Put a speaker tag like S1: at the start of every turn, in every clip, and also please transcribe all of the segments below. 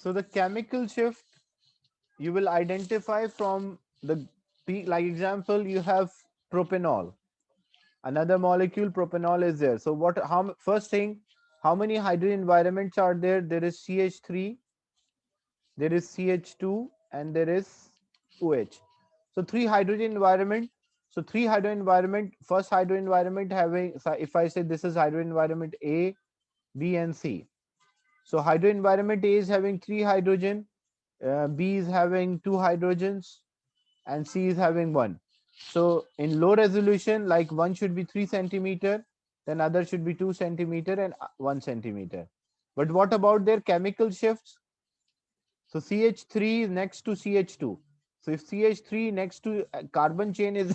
S1: So the chemical shift you will identify from the peak. Like example, you have propanol. Another molecule, propanol, is there. So what? How? First thing, how many hydrogen environments are there? There is CH3, there is CH2, and there is OH. So three hydrogen environment. So three hydrogen environment. First hydrogen environment having. So if I say this is hydrogen environment A, B, and C. So hydrogen environment A is having three hydrogen, B is having two hydrogens, and C is having one. So in low resolution, like one should be 3 centimeter, then other should be 2 centimeter and 1 centimeter. But what about their chemical shifts? So CH3 is next to CH2. So if CH3 next to carbon chain is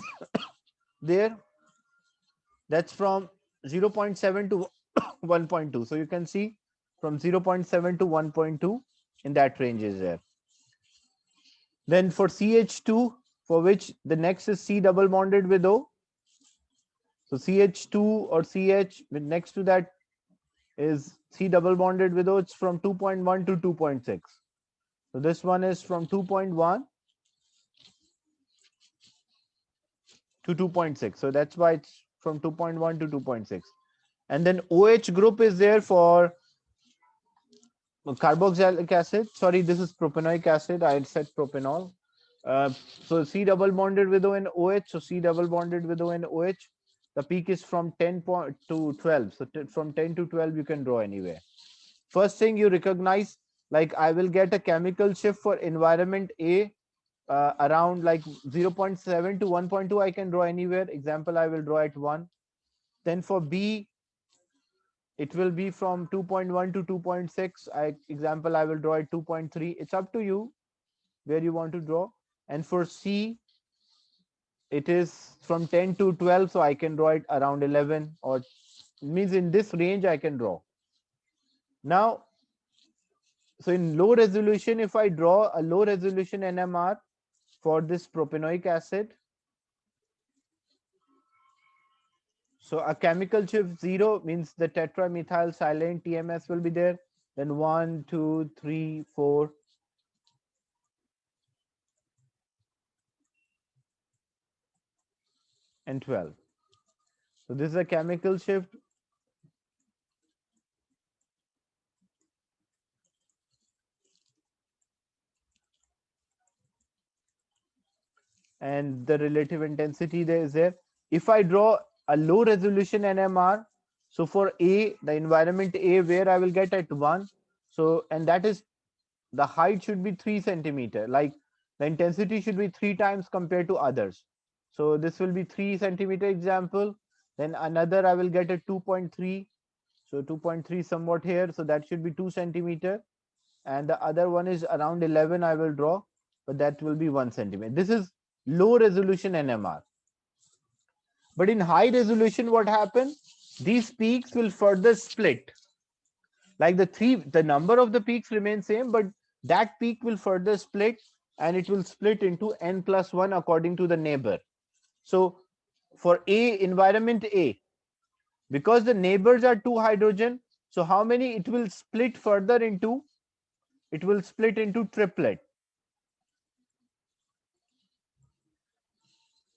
S1: there, that's from 0.7 to 1.2. So you can see from 0.7 to 1.2 in that range is there. Then for CH2, for which the next is C double bonded with O. So CH2 or CH with next to that is C double bonded with O. It's from 2.1 to 2.6. So this one is from 2.1 to 2.6. So that's why it's from 2.1 to 2.6. And then OH group is there for carboxylic acid. Sorry, this is propanoic acid. I had said propanol. Uh, so C double bonded with O and OH. So C double bonded with O and OH. The peak is from 10 to 12. So from 10 to 12, you can draw anywhere. First thing you recognize, like I will get a chemical shift for environment A around like 0.7 to 1.2. I can draw anywhere. Example, I will draw at 1. Then for B, it will be from 2.1 to 2.6. Example, I will draw at 2.3. It's up to you where you want to draw. And for C, it is from 10 to 12, so I can draw it around 11, or means in this range I can draw. Now, so in low resolution, if I draw a low resolution NMR for this propanoic acid, so a chemical shift 0 means the tetramethyl silane TMS will be there. Then 1, 2, 3, 4. And 12. So this is a chemical shift. And the relative intensity there is there. If I draw a low resolution NMR, so for A, the environment A, where I will get at 1. So, and that is the height should be 3 centimeter. Like the intensity should be 3 times compared to others. So this will be 3 centimeter example. Then another I will get at 2.3. So 2.3 somewhat here. So that should be 2 centimeter. And the other one is around 11 I will draw, but that will be 1 centimeter. This is low resolution NMR. But in high resolution, what happens? These peaks will further split. Like the number of the peaks remain same, but that peak will further split, and it will split into n plus 1 according to the neighbor. So for A, environment A, because the neighbors are 2 hydrogen, so how many it will split further into? It will split into triplet.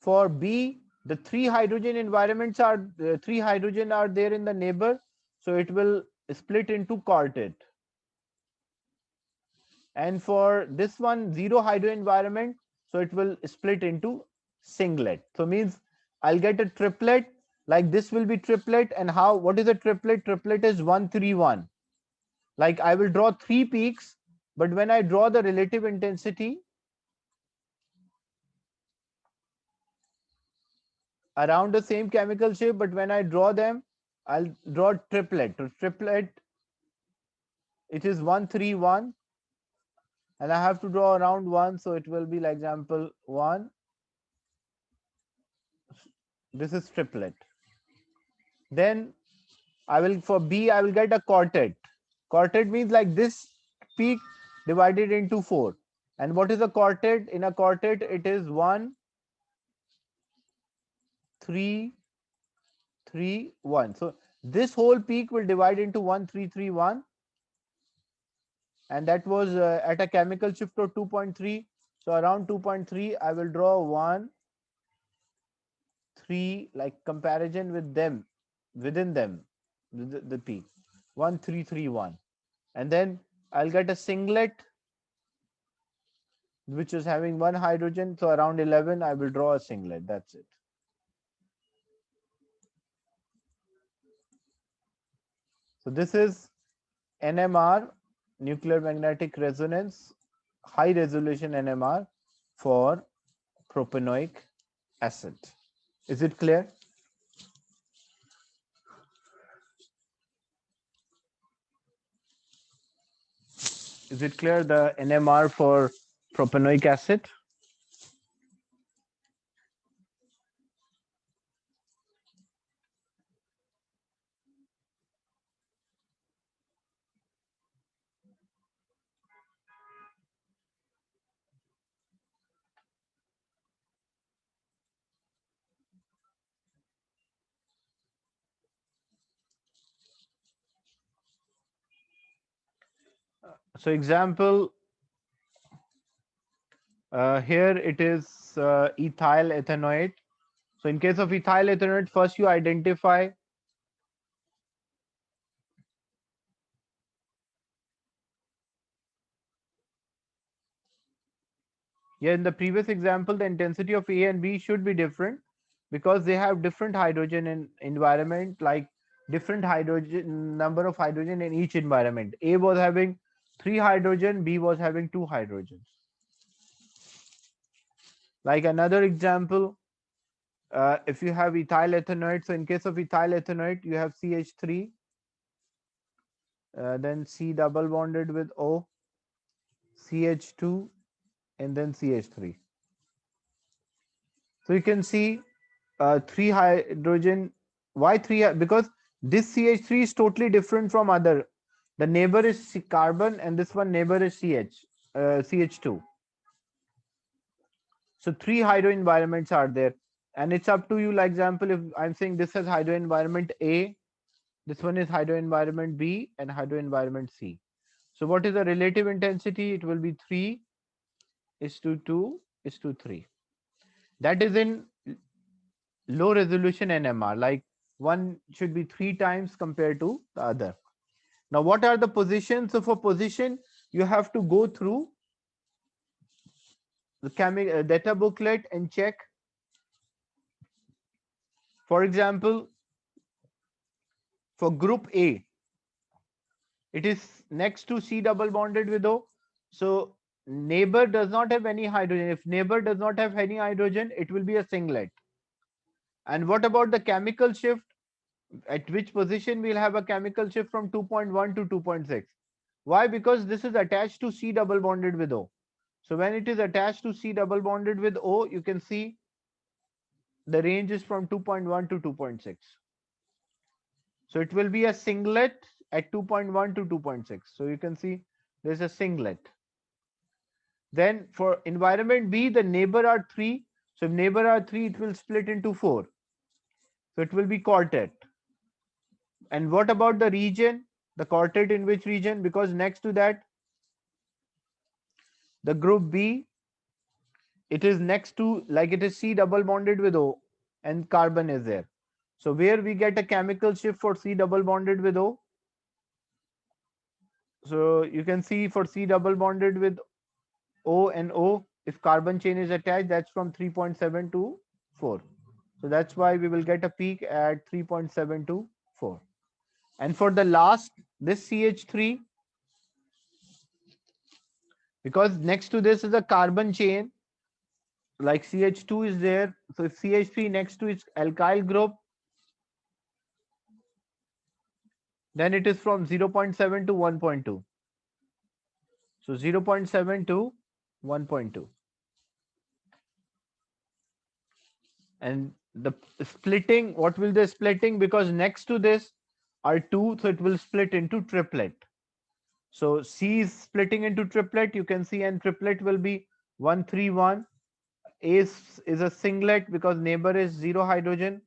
S1: For B, the 3 hydrogen environments are 3 hydrogen are there in the neighbor, so it will split into quartet. And for this one, 0 hydrogen environment, so it will split into singlet. So means I'll get a triplet, like this will be triplet. And how, what is a triplet? Triplet is 1 3 1. Like I will draw 3 peaks, but when I draw the relative intensity around the same chemical shape, but when I draw them, I'll draw triplet. So triplet, it is 1 3 1, and I have to draw around 1, so it will be like example 1. This is triplet. Then I will, for B, I will get a quartet. Quartet means like this peak divided into 4. And what is a quartet? In a quartet, it is 1 3 3 1. So this whole peak will divide into 1 3 3 1. and that was at a chemical shift of 2.3. So around 2.3, I will draw 1, 3, like comparison with them, within them, the peak, 1, 3, 3, 1. And then I'll get a singlet which is having one hydrogen. So around 11, I will draw a singlet. That's it. So this is NMR, nuclear magnetic resonance, high resolution NMR for propanoic acid. Is it clear? Is it clear, the NMR for propanoic acid? So example, here it is ethyl ethanoid. So in case of ethyl ethanoid, first you identify yeah, in the previous example, the intensity of A and B should be different because they have different hydrogen in environment, like different hydrogen number of hydrogen in each environment. A was having 3 hydrogen, B was having 2 hydrogens. Like another example, if you have ethyl ethanoid, so in case of ethyl ethanoid, you have CH3, then C double bonded with O, CH2, and then CH3. So you can see 3 hydrogen. Why 3? Because this CH3 is totally different from other. The neighbor is carbon, and this one neighbor is CH2. So 3 hydro environments are there, and it's up to you. Like example, if I'm saying this has hydro environment A, this one is hydro environment B, and hydro environment C. So what is the relative intensity? It will be 3 is to 2 is to 3. That is in low resolution NMR, like one should be 3 times compared to the other. Now, what are the positions? So for position, you have to go through the data booklet and check. For example, for group A, it is next to C double bonded with O. So neighbor does not have any hydrogen. If neighbor does not have any hydrogen, it will be a singlet. And what about the chemical shift? At which position we'll have a chemical shift from 2.1 to 2.6? Why? Because this is attached to C double bonded with O. So when it is attached to C double bonded with O, you can see the range is from 2.1 to 2.6. So it will be a singlet at 2.1 to 2.6. So you can see there's a singlet. Then for environment B, the neighbor are 3. So if neighbor are 3, it will split into 4. So it will be quartet. And what about the region? The quartet in which region? Because next to that, the group B, it is next to, like it is C double bonded with O and carbon is there. So where we get a chemical shift for C double bonded with O? So you can see for C double bonded with O and O, if carbon chain is attached, that's from 3.7 to 4. So that's why we will get a peak at 3.7 to 4. And for the last, this CH3, because next to this is a carbon chain, like CH2 is there. So if CH3 next to its alkyl group, then it is from 0.7 to 1.2. So 0.7 to 1.2. And the splitting, what will the splitting? Because next to this are 2, so it will split into triplet. So C is splitting into triplet, you can see, and triplet will be 1, 3, 1. A is a singlet because neighbor is 0 hydrogen.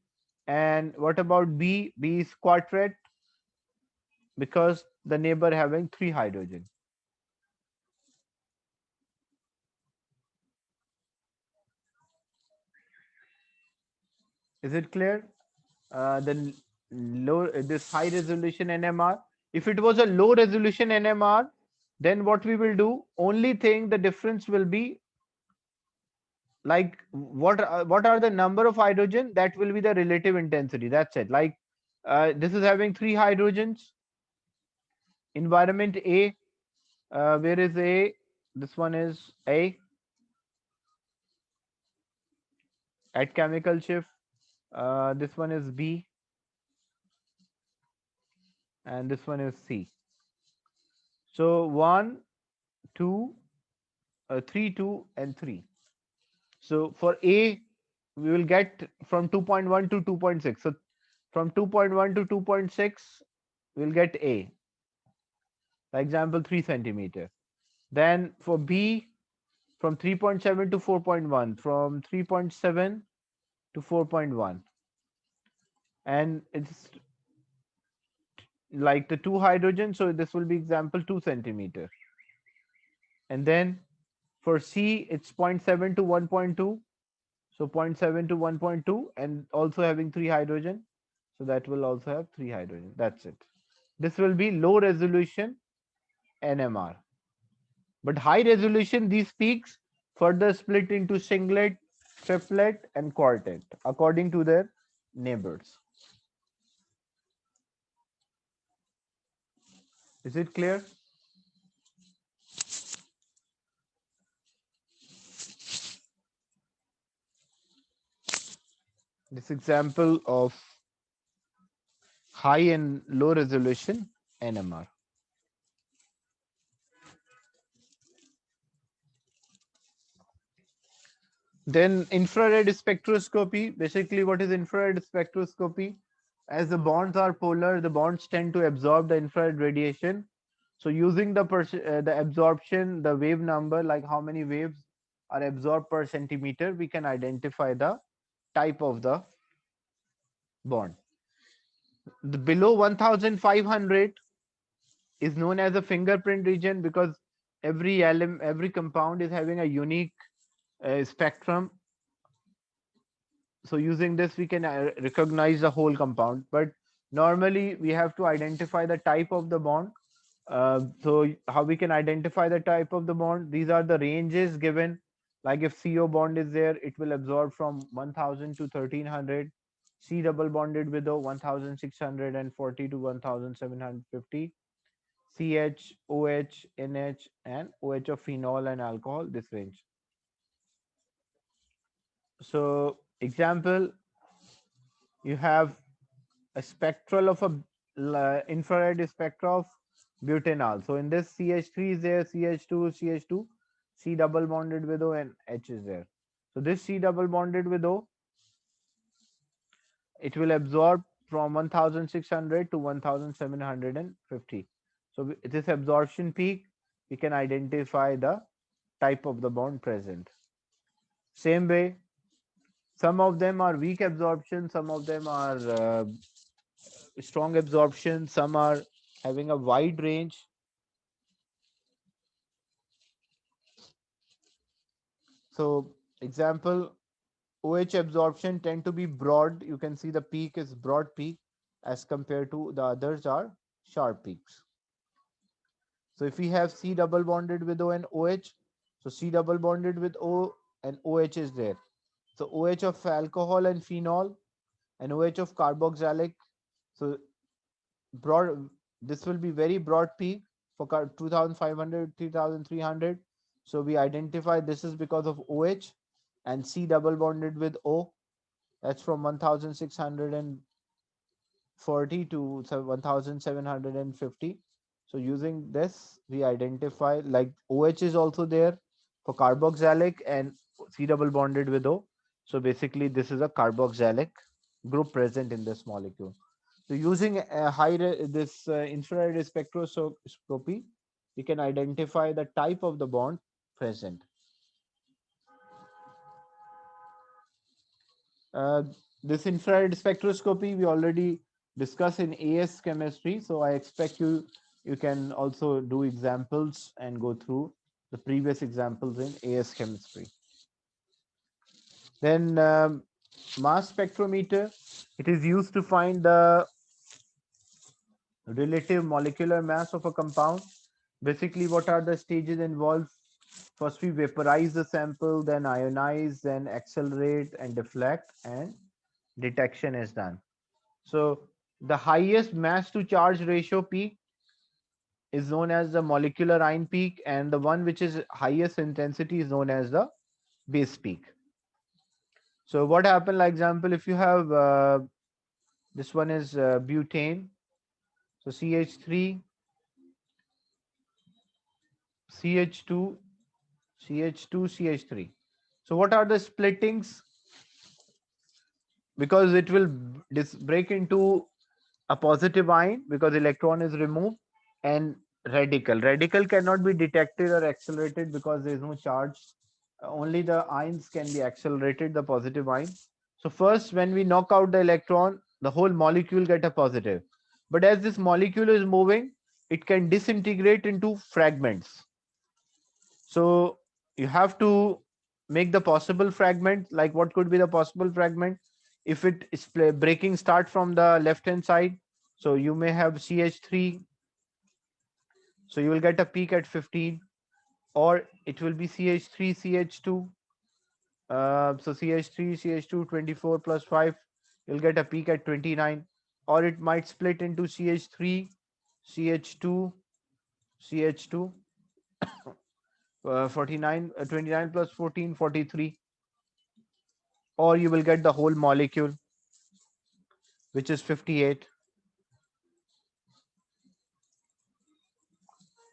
S1: And what about B? B is quartet because the neighbor having 3 hydrogen. Is it clear? The low, this high resolution NMR. If it was a low resolution NMR, then what we will do, only thing the difference will be like what are the number of hydrogen, that will be the relative intensity. That's it. Like this is having 3 hydrogens. Environment A, where is A? This one is A at chemical shift. This one is B, and this one is C. So 1, 2, 3, 2, and 3. So for A, we will get from 2.1 to 2.6. So from 2.1 to 2.6, we'll get A. For example, 3 centimeter. Then for B, from 3.7 to 4.1, from 3.7 to 4.1. And it's like the 2 hydrogen, so this will be example 2 centimeter. And then for C, it's zero point 0.7 to 1.2. So 0.7 to 1.2, and also having 3 hydrogen. So that will also have 3 hydrogen. That's it. This will be low resolution NMR. But high resolution, these peaks further split into singlet, triplet, and quartet according to their neighbors. Is it clear? This example of high and low resolution NMR. Then infrared spectroscopy. Basically, what is infrared spectroscopy? As the bonds are polar, the bonds tend to absorb the infrared radiation. So using the absorption, the wave number, like how many waves are absorbed per centimeter, we can identify the type of the bond. The below 1500 is known as a fingerprint region, because every compound is having a unique spectrum. So using this, we can recognize the whole compound, but normally we have to identify the type of the bond. So how we can identify the type of the bond? These are the ranges given. Like if CO bond is there, it will absorb from 1000 to 1300. C double bonded with O, 1640 to 1750. CH, OH, NH, and OH of phenol and alcohol, this range. So example, you have a spectral of a infrared spectra of butanol. So in this, CH3 is there, CH2, CH2, C double bonded with O, and H is there. So this C double bonded with O, it will absorb from 1600 to 1750. So this absorption peak, we can identify the type of the bond present. Same way, some of them are weak absorption, some of them are strong absorption, some are having a wide range. So example, OH absorption tend to be broad. You can see the peak is broad peak as compared to the others are sharp peaks. So if we have C double bonded with O and OH, so C double bonded with O and OH is there. So OH of alcohol and phenol and OH of carboxylic. So broad, this will be very broad peak for 2500, 3300. So we identify this is because of OH, and C double bonded with O, that's from 1640 to 1750. So using this, we identify like OH is also there for carboxylic and C double bonded with O. So basically, this is a carboxylic group present in this molecule. So using this infrared spectroscopy, we can identify the type of the bond present. Uh, this infrared spectroscopy we already discussed in AS chemistry, so I expect you can also do examples and go through the previous examples in AS chemistry. Then Mass spectrometer, it is used to find the relative molecular mass of a compound. Basically, what are the stages involved? First, we vaporize the sample, then ionize, then accelerate and deflect, and detection is done. So, the highest mass to charge ratio peak is known as the molecular ion peak, and the one which is highest intensity is known as the base peak. So, what happened, like example, if you have this one is butane, so CH3, CH2, CH2, CH3. So what are the splittings? Because it will break into a positive ion because electron is removed, and radical. Radical cannot be detected or accelerated because there is no charge. Only the ions can be accelerated, the positive ion. So first, when we knock out the electron, the whole molecule get a positive. But as this molecule is moving, it can disintegrate into fragments. So you have to make the possible fragment. Like what could be the possible fragment? If it is breaking start from the left hand side, so you may have CH3, so you will get a peak at 15, or it will be CH3, CH2. So CH3, CH2, 24 plus 5, you'll get a peak at 29, or it might split into CH3, CH2, CH2, 49, 29 plus 14, 43, or you will get the whole molecule, which is 58.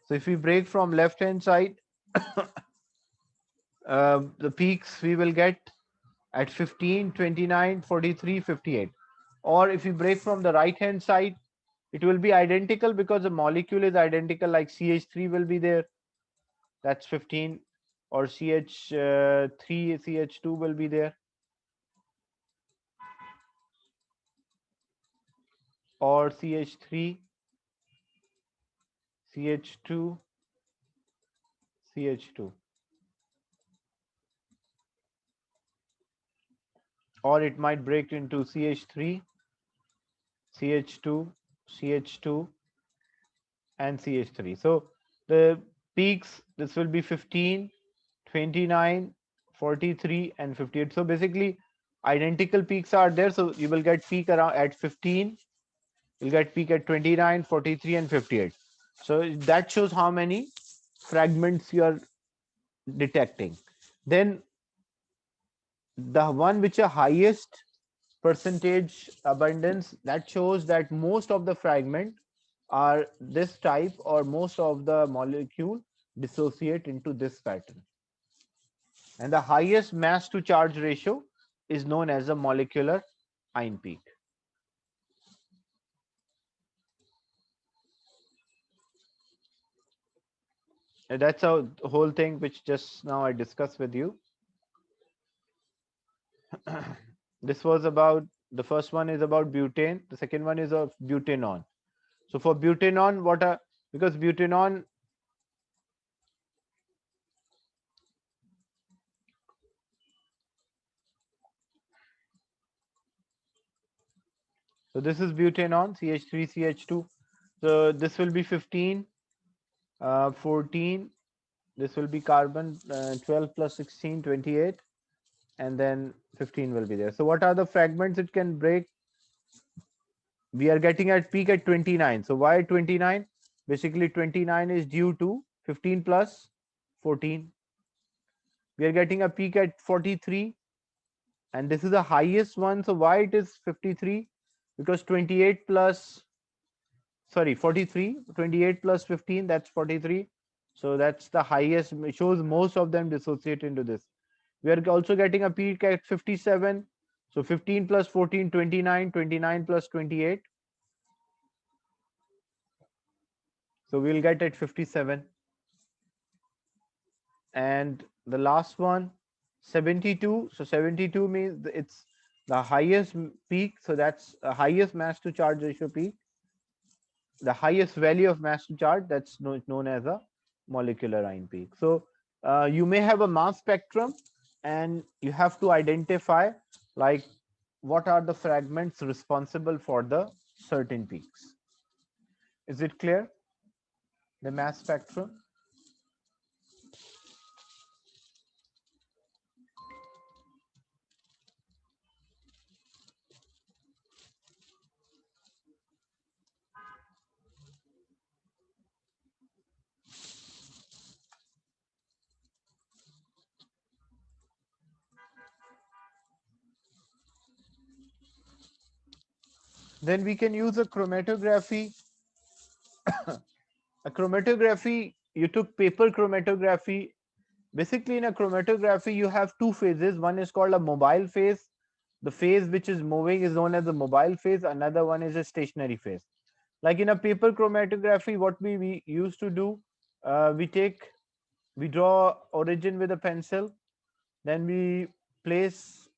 S1: So if we break from left hand side, the peaks we will get at 15, 29, 43, 58. Or if we break from the right hand side, it will be identical because the molecule is identical, like CH3 will be there, that's 15, or CH3, CH2 will be there, or CH3, CH2, CH2, or it might break into CH3, CH2, CH2, and CH3. So the peaks, this will be 15, 29, 43, and 58. So basically, identical peaks are there. So you will get peak around at 15, you'll get peak at 29, 43, and 58. So that shows how many fragments you are detecting. Then the one which are highest percentage abundance, that shows that most of the fragment are this type, or most of the molecule dissociate into this pattern. And the highest mass to charge ratio is known as the molecular ion peak. And that's a whole thing which just now I discussed with you. This was about, the first one is about butane, the second one is of butanol. So for butanol, what are, because butanol, so this is butanol, CH3, CH2. So this will be 15, 14. This will be carbon 12 plus 16, 28. And then 15 will be there. So what are the fragments it can break? We are getting at peak at 29. So why 29? Basically 29 is due to 15 plus 14. We are getting a peak at 43, and this is the highest one. So why it is 53? Because 28 plus, sorry, 43, 28 plus 15, that's 43. So that's the highest. It shows most of them dissociate into this. We are also getting a peak at 57. So 15 plus 14, 29, 29 plus 28. So we'll get at 57. And the last one, 72. So 72 means it's the highest peak. So that's the highest mass to charge ratio peak. The highest value of mass to charge, that's known as a molecular ion peak. So you may have a mass spectrum, and you have to identify like what are the fragments responsible for the certain peaks. Is it clear? The mass spectrum. Then we can use a chromatography. A chromatography, you took paper chromatography. Basically, in a chromatography, you have two phases. One is called a mobile phase. The phase which is moving is known as the mobile phase. Another one is a stationary phase. Like in a paper chromatography, what we used to do, we draw origin with a pencil, then we place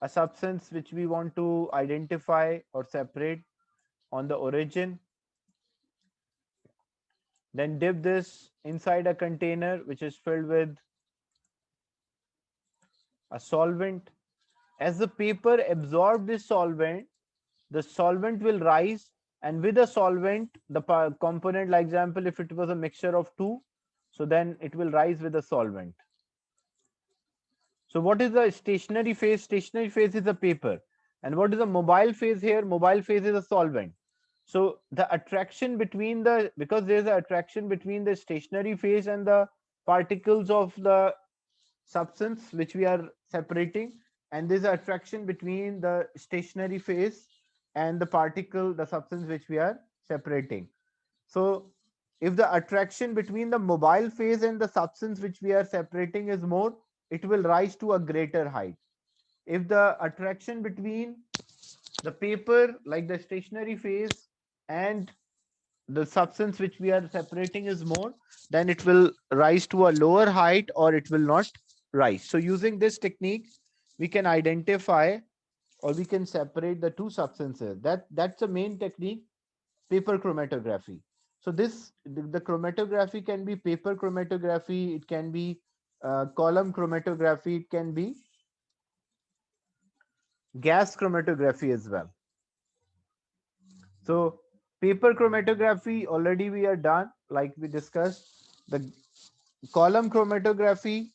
S1: a substance which we want to identify or separate on the origin, then dip this inside a container which is filled with a solvent. As the paper absorbs this solvent, the solvent will rise, and with the solvent, the component, like example, if it was a mixture of two, so then it will rise with the solvent. So what is the stationary phase? Stationary phase is the paper. And what is the mobile phase here? Mobile phase is a solvent. So the attraction between the, because there is an attraction between the stationary phase and the particles of the substance which we are separating, and there's an attraction between the stationary phase and the particle, the substance which we are separating. So if the attraction between the mobile phase and the substance which we are separating is more, it will rise to a greater height. If the attraction between the paper, like the stationary phase, and the substance which we are separating is more, then it will rise to a lower height or it will not rise. So using this technique, we can identify or we can separate the two substances. That's the main technique, paper chromatography. So the chromatography can be paper chromatography, it can be column chromatography, it can be gas chromatography as well. So paper chromatography already we are done, like we discussed. The column chromatography.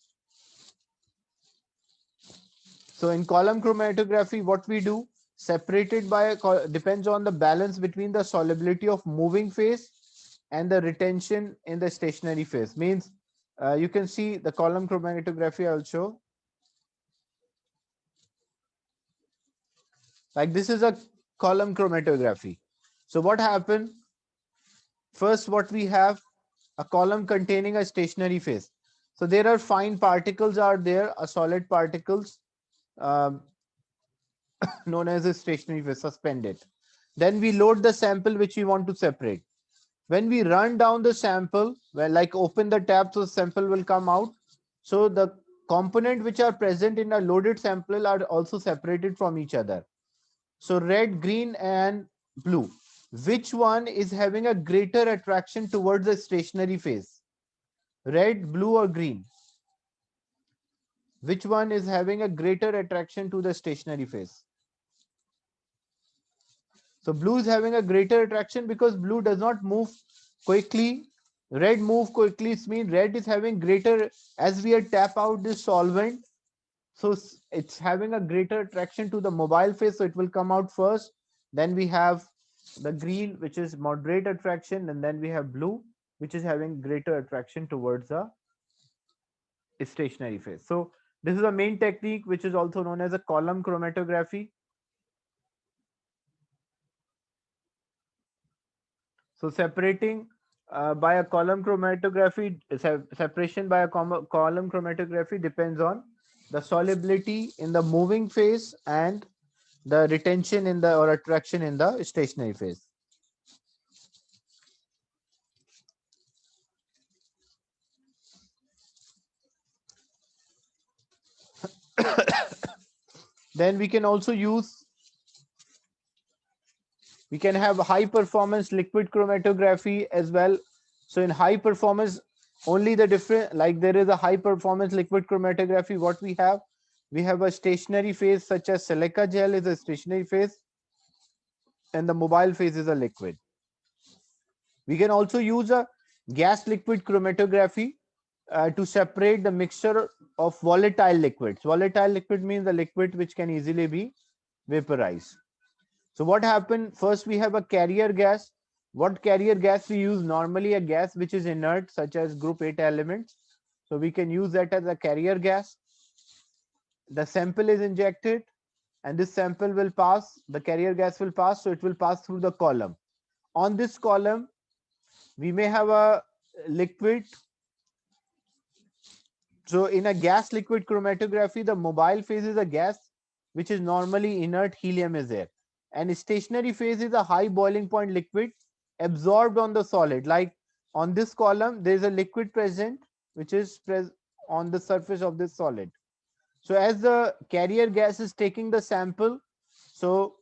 S1: So in column chromatography, what we do, separated by depends on the balance between the solubility of moving phase and the retention in the stationary phase. Means you can see the column chromatography also. Like this is a column chromatography. So what happened? First, what we have, a column containing a stationary phase. So there are fine particles are there, a solid particles um, known as a stationary phase, suspended. Then we load the sample which we want to separate. When we run down the sample, well, like open the tap, so the sample will come out. So the component which are present in a loaded sample are also separated from each other. So red, green, and blue. Which one is having a greater attraction towards the stationary phase? Red, blue, or green? Which one is having a greater attraction to the stationary phase? So blue is having a greater attraction because blue does not move quickly. Red move quickly, it means red is having greater, as we tap out this solvent, so it's having a greater attraction to the mobile phase, so it will come out first. Then we have the green, which is moderate attraction, and then we have blue, which is having greater attraction towards the stationary phase. So this is a main technique which is also known as a column chromatography. So separating by a column chromatography, separation by a column chromatography depends on the solubility in the moving phase and the retention in the or attraction in the stationary phase. Then we can also use, we can have high performance liquid chromatography as well. So in high performance, only the different, like there is a high performance liquid chromatography, what we have, We have a stationary phase such as silica gel is a stationary phase, and the mobile phase is a liquid. We can also use a gas liquid chromatography to separate the mixture of volatile liquids. Volatile liquid means the liquid which can easily be vaporized. So what happened? First, we have a carrier gas. What carrier gas we use? Normally a gas which is inert, such as group 8 elements. So we can use that as a carrier gas. The sample is injected, and this sample will pass, the carrier gas will pass, so it will pass through the column. On this column, we may have a liquid. So in a gas liquid chromatography, the mobile phase is a gas which is normally inert, helium is there. And stationary phase is a high boiling point liquid absorbed on the solid. Like on this column, there is a liquid present which is on the surface of this solid. So as the carrier gas is taking the sample, so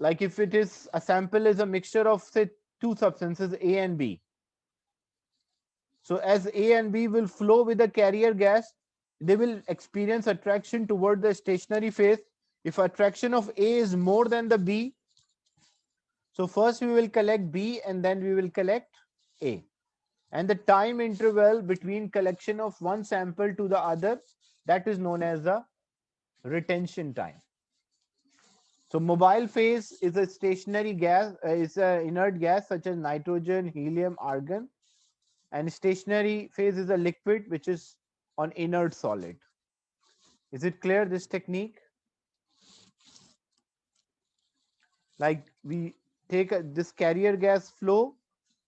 S1: like if it is a sample is a mixture of say two substances A and B. So as A and B will flow with the carrier gas, they will experience attraction toward the stationary phase. If attraction of A is more than the B, so first we will collect B and then we will collect A. And the time interval between collection of one sample to the other, that is known as the retention time. So mobile phase is a stationary gas, is an inert gas such as nitrogen, helium, argon, and stationary phase is a liquid which is on inert solid. Is it clear, this technique? Like we take this carrier gas flow,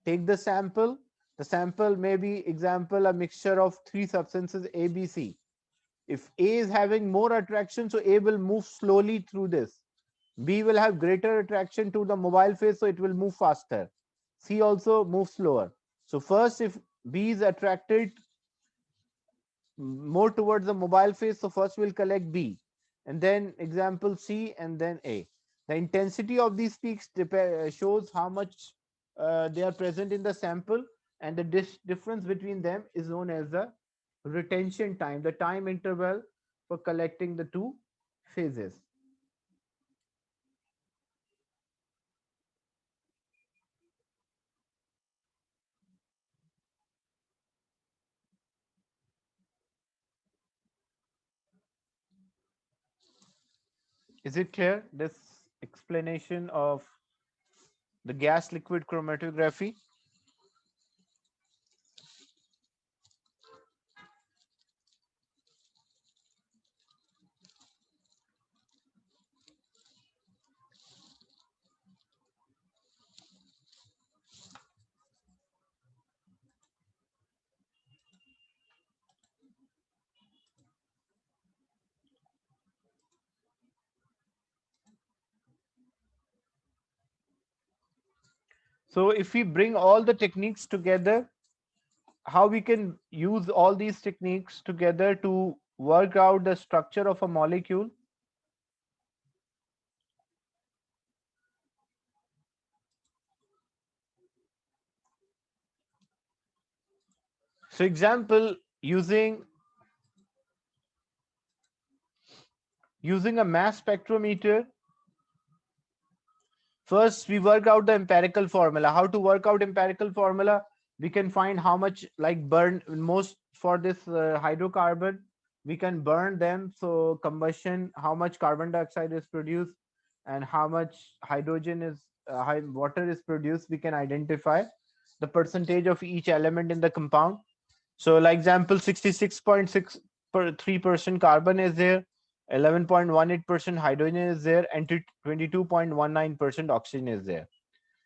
S1: take the sample. The sample may be, example, a mixture of three substances A, B, C. If A is having more attraction, so A will move slowly through this. B will have greater attraction to the mobile phase, so it will move faster. C also moves slower. So first, if B is attracted more towards the mobile phase, so first we'll collect B, and then example C, and then A. The intensity of these peaks shows how much they are present in the sample, and the difference between them is known as the retention time, the time interval for collecting the two phases. Is it clear, this explanation of the gas liquid chromatography? So if we bring all the techniques together, how we can use all these techniques together to work out the structure of a molecule? So example, using a mass spectrometer, first we work out the empirical formula. How to work out empirical formula? We can find how much like burn most for this hydrocarbon, we can burn them, so combustion, how much carbon dioxide is produced and how much hydrogen is water is produced, we can identify the percentage of each element in the compound. So like example, 66.63% carbon is there, 11.18% hydrogen is there, and 22.19% oxygen is there.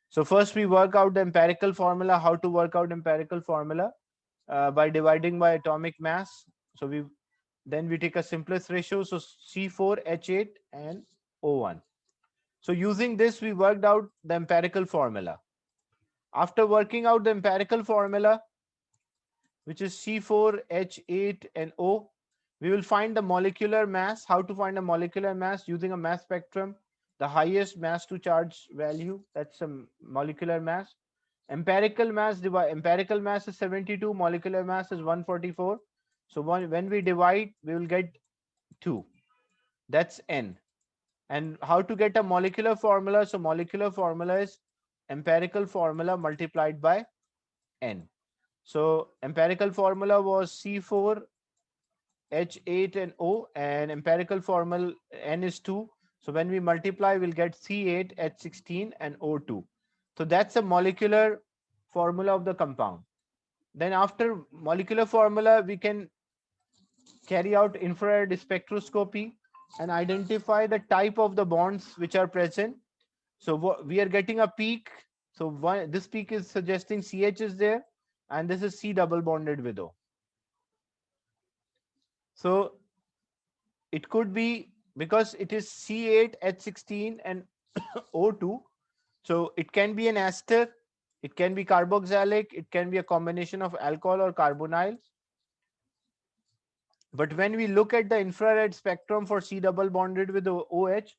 S1: So first we work out the empirical formula. How to work out empirical formula? By dividing by atomic mass. So we take a simplest ratio, so C4H8 and O1. So using this we worked out the empirical formula. After working out the empirical formula, which is C4H8 and O, we will find the molecular mass. How to find a molecular mass? Using a mass spectrum, the highest mass to charge value, that's a molecular mass. Empirical mass is 72, molecular mass is 144. So when we divide, we will get 2. That's N. And how to get a molecular formula? So molecular formula is empirical formula multiplied by N. So empirical formula was C4, H8 and O, and empirical formula N is 2. So when we multiply, we'll get C8, H16 and O2. So that's a molecular formula of the compound. Then after molecular formula, we can carry out infrared spectroscopy and identify the type of the bonds which are present. So we are getting a peak. So this peak is suggesting CH is there, and this is C double bonded with O. So it could be because it is C8, H16 and O2. So it can be an ester, it can be carboxylic, it can be a combination of alcohol or carbonyl. But when we look at the infrared spectrum for C double bonded with OH,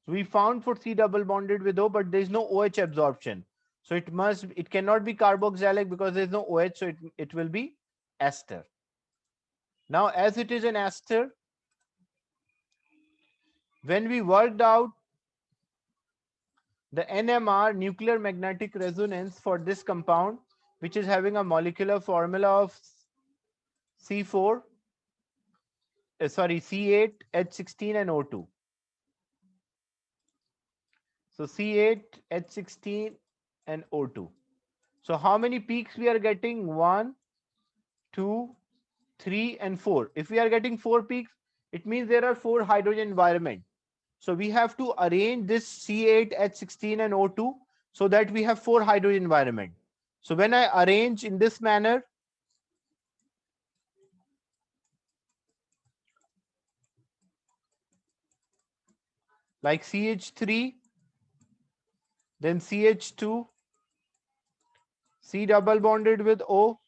S1: we found for C double bonded with O, but there is no OH absorption. So it cannot be carboxylic because there is no OH, so it will be ester. Now, as it is an ester, when we worked out the NMR, nuclear magnetic resonance, for this compound, which is having a molecular formula of C4, C8, H16 and O2. So C8, H16 and O2. So how many peaks we are getting? 1, 2, 3 and 4. If we are getting 4 peaks, it means there are 4 hydrogen environment. So we have to arrange this C8, H16 and O2 so that we have 4 hydrogen environment. So when I arrange in this manner, like CH3, then CH2, C double bonded with O,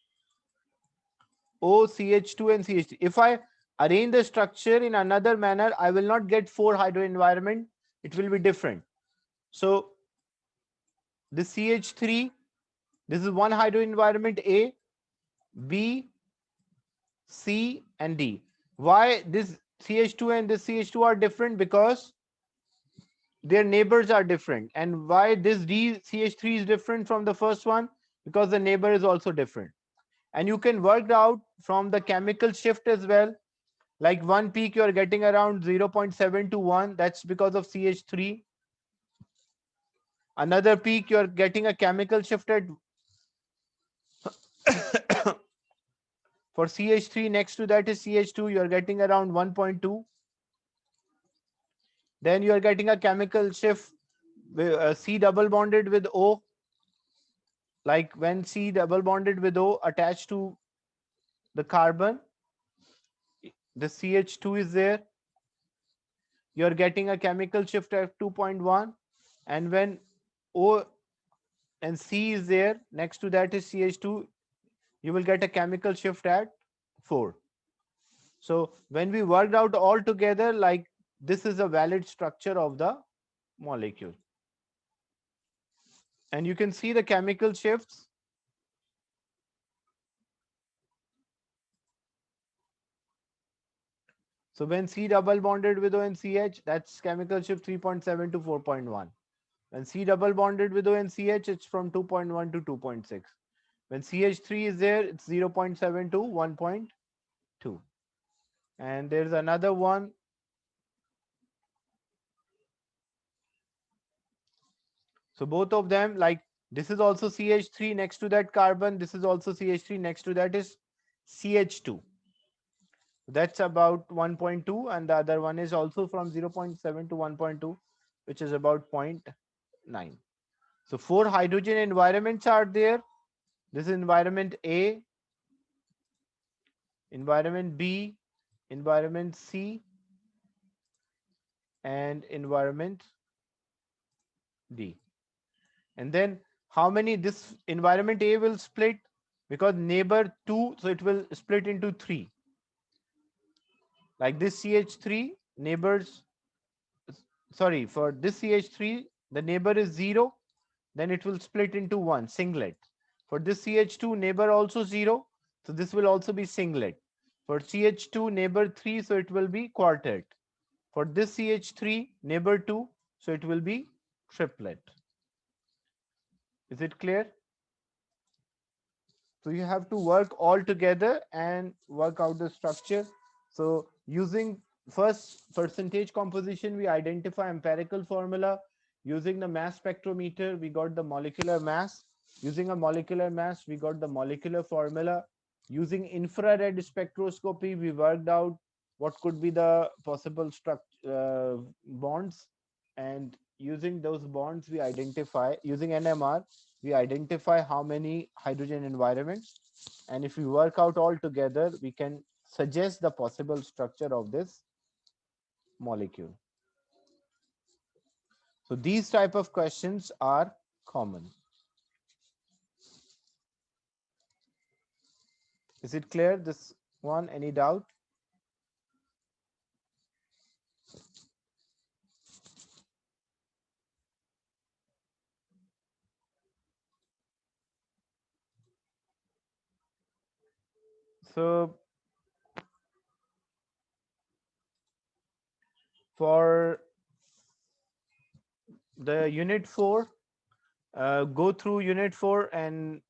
S1: O, CH2 and CH3. If I arrange the structure in another manner, I will not get 4 hydrogen environment. It will be different. So this CH3, this is one hydrogen environment A, B, C and D. Why this CH2 and this CH2 are different? Because their neighbors are different. And why this D CH3 is different from the first one? Because the neighbor is also different. And you can work out from the chemical shift as well. Like one peak you are getting around 0.7 to 1. That's because of CH3. Another peak you are getting a chemical shift at for CH3, next to that is CH2, you are getting around 1.2. Then you are getting a chemical shift with C double bonded with O. Like when C double bonded with O attached to the carbon, the CH2 is there. You are getting a chemical shift at 2.1. And when O and C is there, next to that is CH2, you will get a chemical shift at 4. So when we worked out all together, like this is a valid structure of the molecule. And you can see the chemical shifts. So when C double bonded with O and CH, that's chemical shift 3.7 to 4.1. When C double bonded with O and CH, it's from 2.1 to 2.6. When CH3 is there, it's 0.7 to 1.2. And there's another one. So both of them, like this is also CH3 next to that carbon. This is also CH3 next to that is CH2. That's about 1.2, and the other one is also from 0.7 to 1.2, which is about 0.9. So 4 hydrogen environments are there. This is environment A, environment B, environment C, and environment D. And then how many this environment A will split? Because neighbor 2, so it will split into 3. Like this CH3 neighbors, sorry, for this CH3, the neighbor is 0, then it will split into 1, singlet. For this CH2, neighbor also 0, so this will also be singlet. For CH2 neighbor 3, so it will be quartet. For this CH3 neighbor 2, so it will be triplet. Is it clear? So you have to work all together and work out the structure. So using first percentage composition, we identify empirical formula. Using the mass spectrometer, we got the molecular mass. Using a molecular mass, we got the molecular formula. Using infrared spectroscopy, we worked out what could be the possible bonds. And using those bonds, we identify, using NMR, we identify how many hydrogen environments, and if we work out all together, we can suggest the possible structure of this molecule. So these type of questions are common. Is it clear, this one? Any doubt? So for the unit 4, go through unit 4 and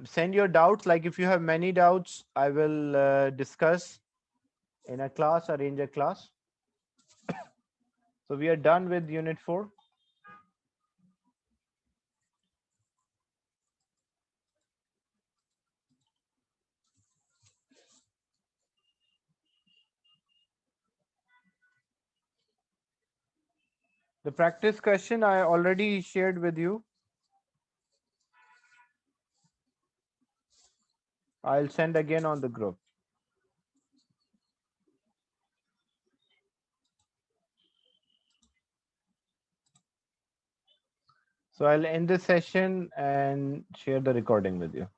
S1: send your doubts. Like if you have many doubts, I will discuss in a class, arrange a class. So we are done with unit 4. The practice question I already shared with you. I'll send again on the group. So I'll end this session and share the recording with you.